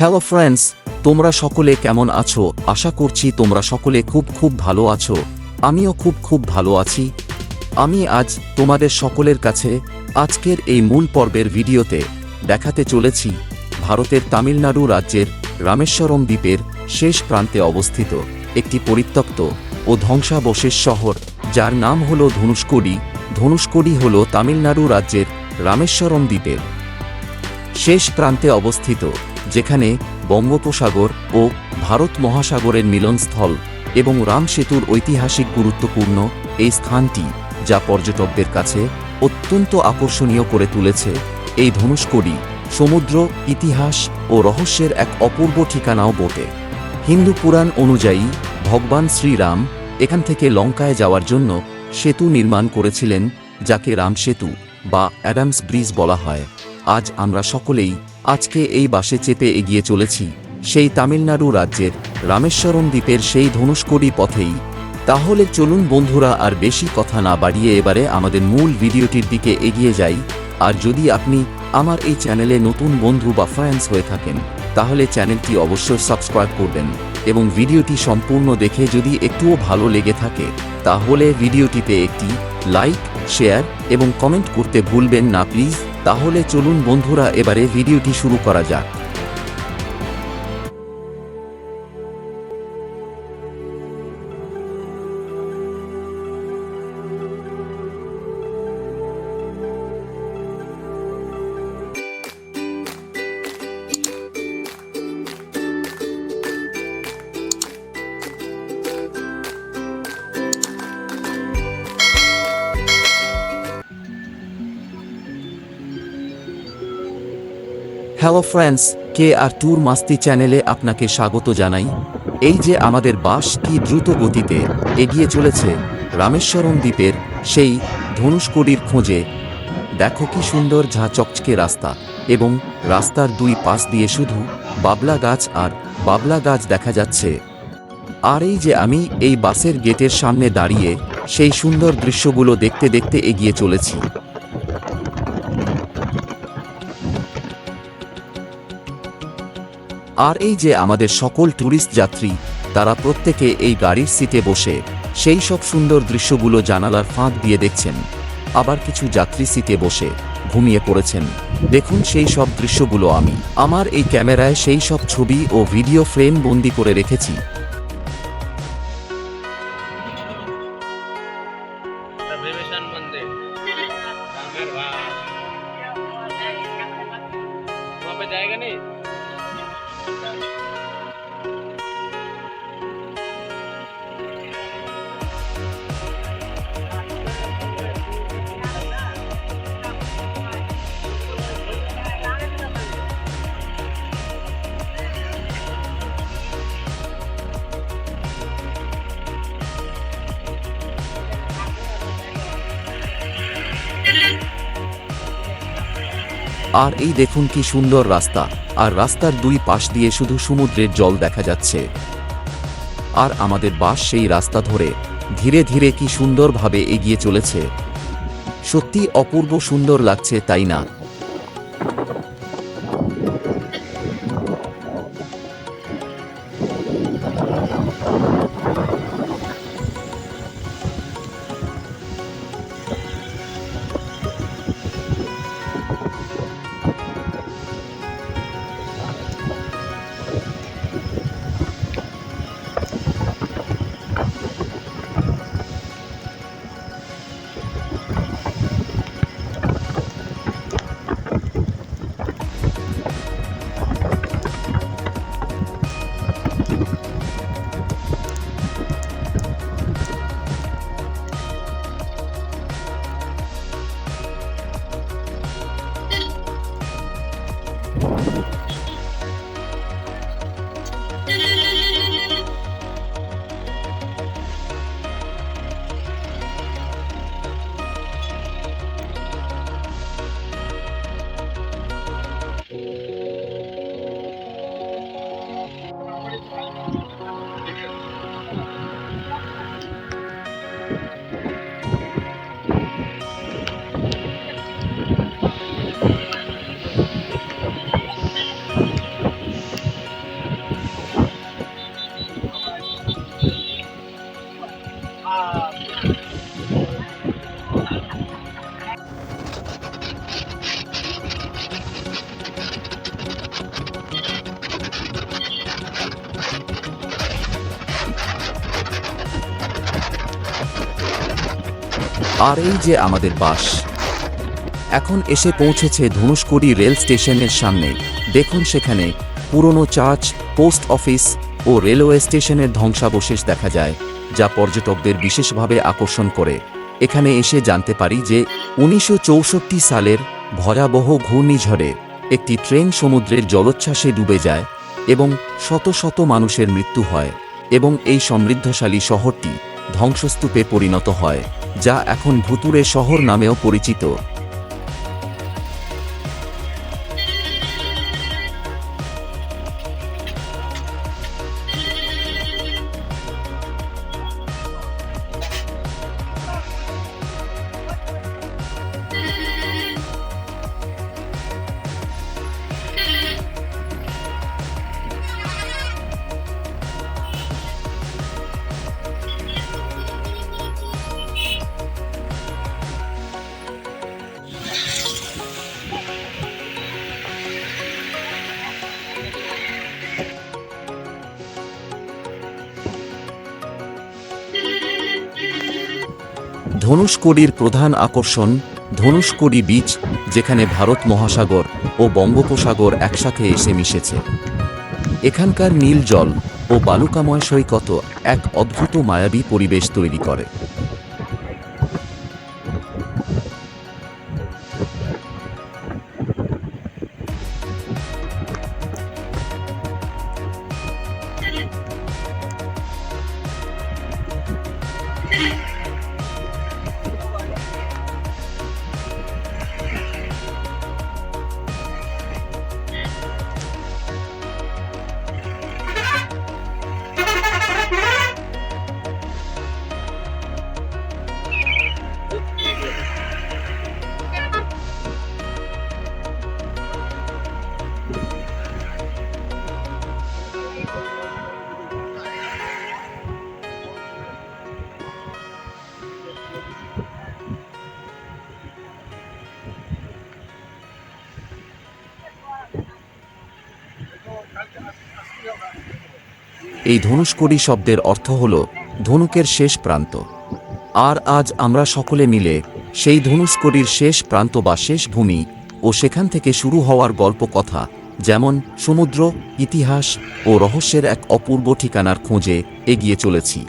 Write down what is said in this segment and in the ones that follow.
Hello friends, তোমরা সকলে কেমন আছো? আশা করছি তোমরা সকলে খুব ভালো আছো। আমিও খুব ভালো আছি। আমি আজ তোমাদের সকলের কাছে আজকের এই মূল পর্বের ভিডিওতে দেখাতে চলেছি ভারতের তামিলনাড়ু রাজ্যের রামেশ্বরম দ্বীপের শেষ প্রান্তে অবস্থিত একটি পরিত্যক্ত ও ধ্বংসাবশেষ শহর, যার নাম হল ধনুষ্কোডি। ধনুষ্কোডি হল তামিলনাড়ু রাজ্যের রামেশ্বরম দ্বীপের শেষ প্রান্তে অবস্থিত, যেখানে বঙ্গোপসাগর ও ভারত মহাসাগরের মিলনস্থল এবং রাম সেতুর ঐতিহাসিক গুরুত্বপূর্ণ এই স্থানটি, যা পর্যটকদের কাছে অত্যন্ত আকর্ষণীয় করে তুলেছে। এই ধনুষ্কোডি সমুদ্র, ইতিহাস ও রহস্যের এক অপূর্ব ঠিকানাও বটে। হিন্দু পুরাণ অনুযায়ী ভগবান শ্রীরাম এখান থেকে লঙ্কায় যাওয়ার জন্য সেতু নির্মাণ করেছিলেন, যাকে রাম সেতু বা অ্যাডামস ব্রিজ বলা হয়। আজ আমরা সকলেই আজকে এই বাসে চেপে এগিয়ে চলেছি সেই তামিলনাড়ু রাজ্যের রামেশ্বরম দ্বীপের সেই ধনুষ্কোডি পথেই। তাহলে চলুন বন্ধুরা, আর বেশি কথা না বাড়িয়ে এবারে আমাদের মূল ভিডিওটির দিকে এগিয়ে যাই। আর যদি আপনি আমার এই চ্যানেলে নতুন বন্ধু বা ফ্রেন্ডস হয়ে থাকেন, তাহলে চ্যানেলটি অবশ্যই সাবস্ক্রাইব করবেন এবং ভিডিওটি সম্পূর্ণ দেখে যদি একটুও ভালো লেগে থাকে, তাহলে ভিডিওটিতে একটি লাইক, শেয়ার এবং কমেন্ট করতে ভুলবেন না প্লিজ। তাহলে চলুন বন্ধুরা, এবারে ভিডিওটি শুরু করা যাক। হ্যালো ফ্রেন্ডস, কে আর ট্যুর মাস্তি চ্যানেলে আপনাকে স্বাগত জানাই। এই যে আমাদের বাস কি দ্রুত গতিতে এগিয়ে চলেছে রামেশ্বরম দ্বীপের সেই ধনুষ্কোডির খোঁজে। দেখো কি সুন্দর চকচকে রাস্তা, এবং রাস্তার দুই পাশ দিয়ে শুধু বাবলা গাছ আর বাবলা গাছ দেখা যাচ্ছে। আর এই যে আমি এই বাসের গেটের সামনে দাঁড়িয়ে সেই সুন্দর দৃশ্যগুলো দেখতে দেখতে এগিয়ে চলেছি। আর এই যে আমাদের সকল ট্যুরিস্ট যাত্রী, তারা প্রত্যেকে এই গাড়ির সিটে বসে সেই সব সুন্দর দৃশ্যগুলো জানালার ফাঁক দিয়ে দেখছেন। আবার কিছু যাত্রী সিটে বসে ঘুমিয়ে পড়েছেন। দেখুন সেই সব দৃশ্যগুলো আমি আমার এই ক্যামেরায় সেই সব ছবি ও ভিডিও ফ্রেম বন্দি করে রেখেছি। जाएगा नहीं। আর এই দেখুন কি সুন্দর রাস্তা, আর রাস্তার দুই পাশ দিয়ে শুধু সমুদ্রের জল দেখা যাচ্ছে। আর আমাদের বাস সেই রাস্তা ধরে ধীরে ধীরে কি সুন্দরভাবে এগিয়ে চলেছে। সত্যি অপূর্ব সুন্দর লাগছে, তাই না? আর এই যে আমাদের বাস এখন এসে পৌঁছেছে ধনুষকোটি রেল স্টেশনের সামনে। দেখুন সেখানে পুরনো চার্চ, পোস্ট অফিস ও রেলওয়ে স্টেশনের ধ্বংসাবশেষ দেখা যায়, যা পর্যটকদের বিশেষভাবে আকর্ষণ করে। এখানে এসে জানতে পারি যে 1964 সালের ভয়াবহ ঘূর্ণিঝড়ে একটি ট্রেন সমুদ্রের জলোচ্ছ্বাসে ডুবে যায় এবং শত শত মানুষের মৃত্যু হয় এবং এই সমৃদ্ধশালী শহরটি ধ্বংসস্তূপে পরিণত হয়, যা এখন ভুতুড়ে শহর নামেও পরিচিত। ধনুষকোডির প্রধান আকর্ষণ ধনুষকোডি বিচ, যেখানে ভারত মহাসাগর ও বঙ্গোপসাগর একসাথে এসে মিশেছে। এখানকার নীল জল ও বালুকাময় সৈকত এক অদ্ভুত মায়াবী পরিবেশ তৈরি করে। এই ধনুষকোডি শব্দের অর্থ হল ধনুকের শেষ প্রান্ত। আর আজ আমরা সকলে মিলে সেই ধনুষকোডির শেষ প্রান্ত বা শেষ ভূমি ও সেখান থেকে শুরু হওয়ার গল্প কথা, যেমন সমুদ্র, ইতিহাস ও রহস্যের এক অপূর্ব ঠিকানার খোঁজে এগিয়ে চলেছি।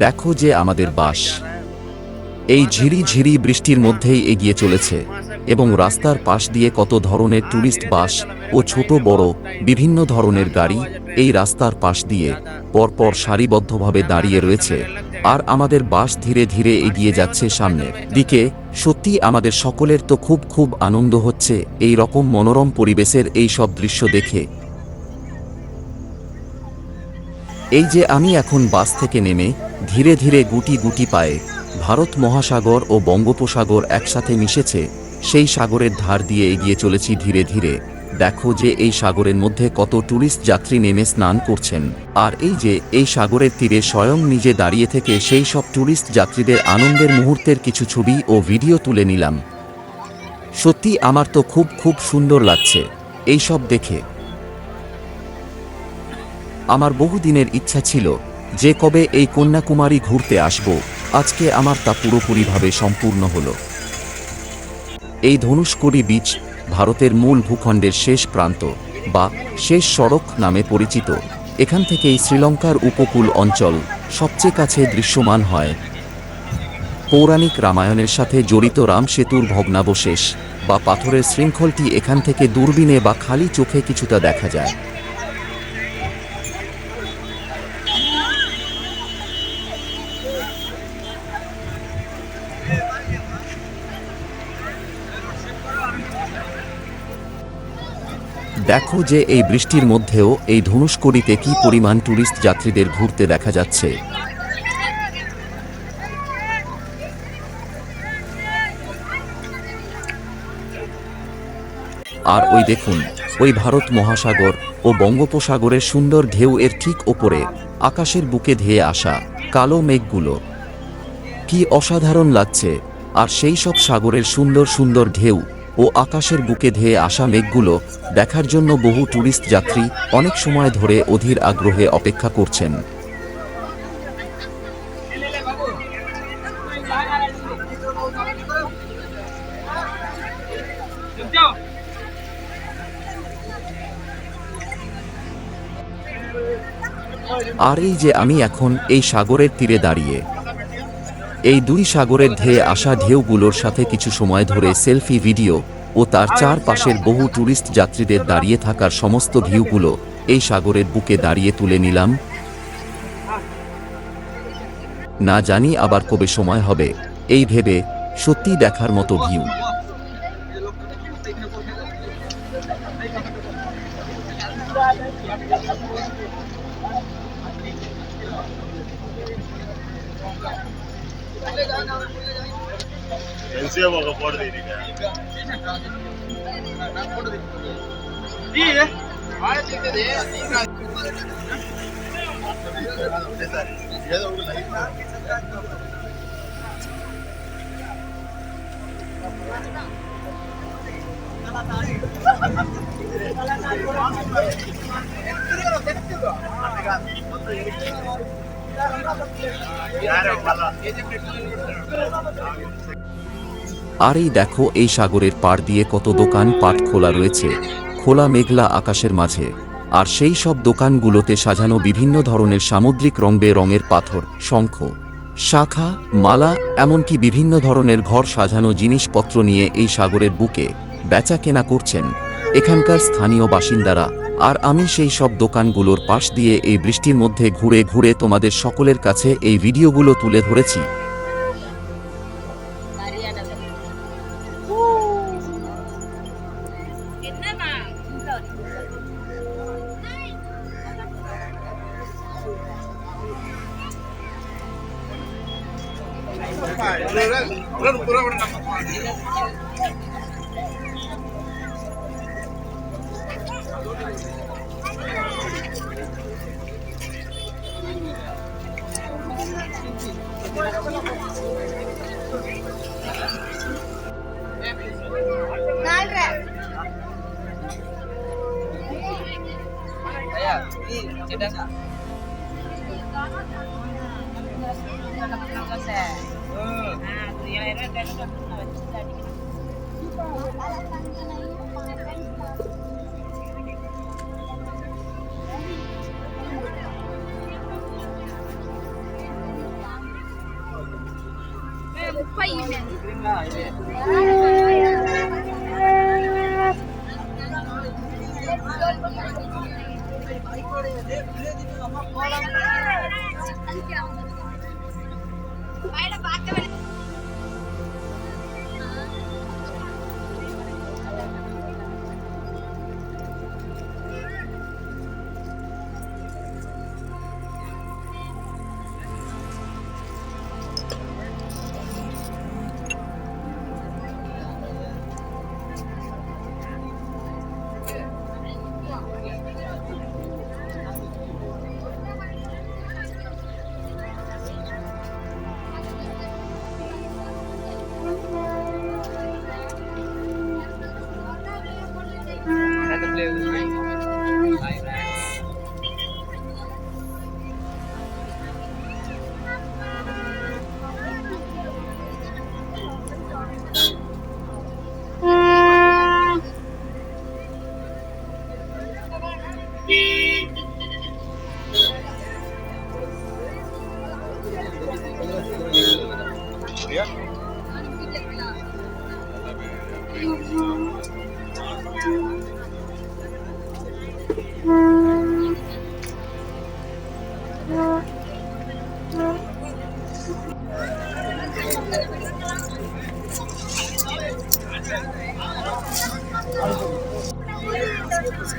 দেখো যে আমাদের বাস এই ঝিরি ঝিরি বৃষ্টির মধ্যেই এগিয়ে চলেছে এবং রাস্তার পাশ দিয়ে কত ধরনের টুরিস্ট বাস ও ছোট বড় বিভিন্ন ধরনের গাড়ি এই রাস্তার পাশ দিয়ে পরপর সারিবদ্ধভাবে দাঁড়িয়ে রয়েছে। আর আমাদের বাস ধীরে ধীরে এগিয়ে যাচ্ছে সামনের দিকে। সত্যি আমাদের সকলের তো খুব খুব আনন্দ হচ্ছে এই রকম মনোরম পরিবেশের এই সব দৃশ্য দেখে। এই যে আমি এখন বাস থেকে নেমে ধীরে ধীরে গুটি গুটি পায়ে ভারত মহাসাগর ও বঙ্গোপসাগর একসাথে মিশেছে সেই সাগরের ধার দিয়ে এগিয়ে চলেছি ধীরে ধীরে। দেখো যে এই সাগরের মধ্যে কত টুরিস্ট যাত্রী নেমে স্নান করছেন, আর এই যে এই সাগরের তীরে স্বয়ং নিজে দাঁড়িয়ে থেকে সেই সব টুরিস্ট যাত্রীদের আনন্দের মুহূর্তের কিছু ছবি ও ভিডিও তুলে নিলাম। সত্যি আমার তো খুব খুব সুন্দর লাগছে এই সব দেখে। আমার বহুদিনের ইচ্ছা ছিল যে কবে এই কন্যাকুমারী ঘুরতে আসব, আজকে আমার তা পুরোপুরিভাবে সম্পূর্ণ হলো। এই ধনুষকোডি বিচ ভারতের মূল ভূখণ্ডের শেষ প্রান্ত বা শেষ সড়ক নামে পরিচিত। এখান থেকেই শ্রীলঙ্কার উপকূল অঞ্চল সবচেয়ে কাছে দৃশ্যমান হয়। পৌরাণিক রামায়ণের সাথে জড়িত রাম সেতুর ভগ্নাবশেষ বা পাথরের শৃঙ্খলটি এখান থেকে দূরবীনে বা খালি চোখে কিছুটা দেখা যায়। দেখো যে এই বৃষ্টির মধ্যেও এই ধনুষকড়িতে কি পরিমাণ টুরিস্ট যাত্রীদের ঘুরতে দেখা যাচ্ছে। আর ওই দেখুন, ওই ভারত মহাসাগর ও বঙ্গোপসাগরের সুন্দর ঢেউ, এর ঠিক ওপরে আকাশের বুকে ধেয়ে আসা কালো মেঘগুলো কি অসাধারণ লাগছে। আর সেই সব সাগরের সুন্দর সুন্দর ঢেউ ও আকাশের বুকে ধেয়ে আসা মেঘগুলো দেখার জন্য বহু টুরিস্ট যাত্রী অনেক সময় ধরে অধীর আগ্রহে অপেক্ষা করছেন। আর এই যে আমি এখন এই সাগরের তীরে দাঁড়িয়ে এই দুই সাগরের ধেয়ে আসা ঢেউগুলোর সাথে কিছু সময় ধরে সেলফি ভিডিও ও তার চারপাশের বহু টুরিস্ট যাত্রীদের দাঁড়িয়ে থাকার সমস্ত ভিউগুলো এই সাগরের বুকে দাঁড়িয়ে তুলে নিলাম। না জানি আবার কবে সময় হবে এই ভেবে সত্যি দেখার মতো ভিউ। আর এই দেখো এই সাগরের পাড় দিয়ে কত দোকান পাট খোলা রয়েছে খোলা মেঘলা আকাশের মাঝে। আর সেই সব দোকানগুলোতে সাজানো বিভিন্ন ধরনের সামুদ্রিক রং বেরঙের পাথর, শঙ্খ, শাখা, মালা, এমনকি বিভিন্ন ধরনের ঘর সাজানো জিনিসপত্র নিয়ে এই সাগরের বুকে বেচা কেনা করছেন এখানকার স্থানীয় বাসিন্দারা। আর আমি সেই সব দোকানগুলোর পাশ দিয়ে এই বৃষ্টির মধ্যে ঘুরে ঘুরে তোমাদের সকলের কাছে এই ভিডিওগুলো তুলে ধরেছি।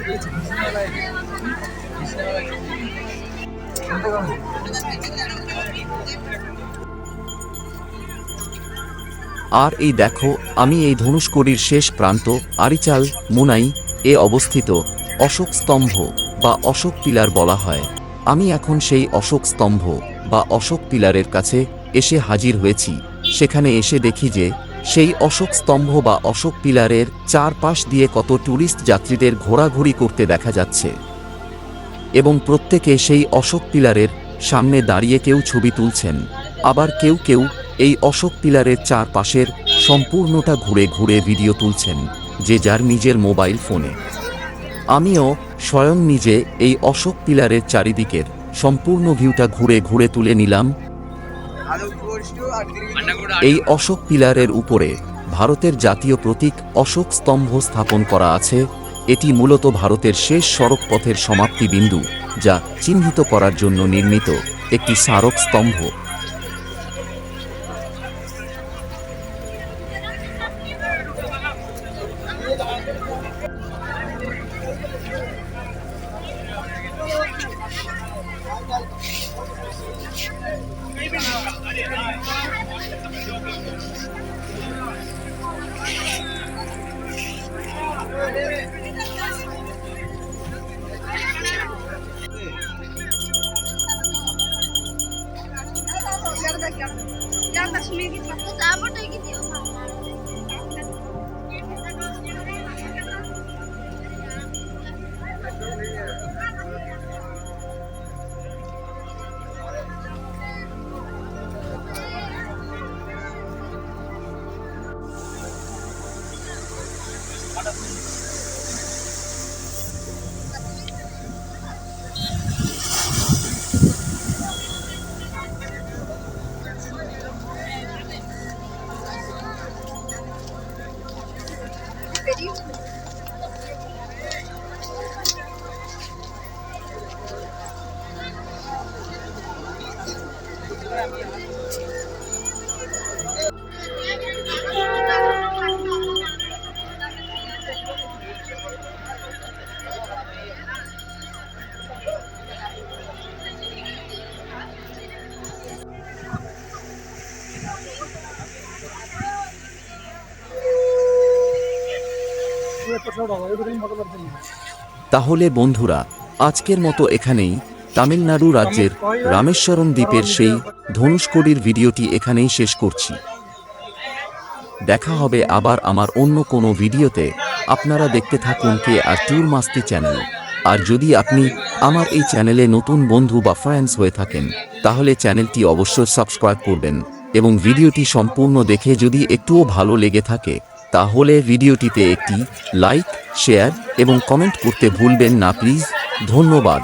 আর এই দেখো, আমি এই ধনুষ্কড়ির শেষ প্রান্ত আরিচাল মুনাই এ অবস্থিত অশোক স্তম্ভ বা অশোক পিলার বলা হয়। আমি এখন সেই অশোক স্তম্ভ বা অশোক পিলারের কাছে এসে হাজির হয়েছি। সেখানে এসে দেখি যে সেই অশোক স্তম্ভ বা অশোক পিলারের চারপাশ দিয়ে কত ট্যুরিস্ট যাত্রীদের ঘোরাঘুরি করতে দেখা যাচ্ছে এবং প্রত্যেকে সেই অশোক পিলারের সামনে দাঁড়িয়ে কেউ ছবি তুলছেন, আবার কেউ কেউ এই অশোক পিলারের চারপাশের সম্পূর্ণটা ঘুরে ঘুরে ভিডিও তুলছেন, যে যার নিজের মোবাইল ফোনে। আমিও স্বয়ং নিজে এই অশোক পিলারের চারিদিকের সম্পূর্ণ ভিউটা ঘুরে ঘুরে তুলে নিলাম। এই অশোক পিলারের উপরে ভারতের জাতীয় প্রতীক অশোক স্তম্ভ স্থাপন করা আছে। এটি মূলত ভারতের শেষ সড়ক পথের সমাপ্তি বিন্দু, যা চিহ্নিত করার জন্য নির্মিত একটি স্মারক স্তম্ভ। তাহলে বন্ধুরা, আজকের মতো এখানেই তামিলনাড়ু রাজ্যের রামেশ্বরম দ্বীপের সেই ধনুষ্কড়ির ভিডিওটি এখানেই শেষ করছি। দেখা হবে আবার আমার অন্য কোনো ভিডিওতে। আপনারা দেখতে থাকুন কে আর ট্যুর মাস্তি চ্যানেল। আর যদি আপনি আমার এই চ্যানেলে নতুন বন্ধু বা ফ্রেন্ডস হয়ে থাকেন, তাহলে চ্যানেলটি অবশ্যই সাবস্ক্রাইব করবেন এবং ভিডিওটি সম্পূর্ণ দেখে যদি একটুও ভালো লেগে থাকে, তাহলে ভিডিওটিতে একটি লাইক, শেয়ার এবং কমেন্ট করতে ভুলবেন না প্লিজ। ধন্যবাদ।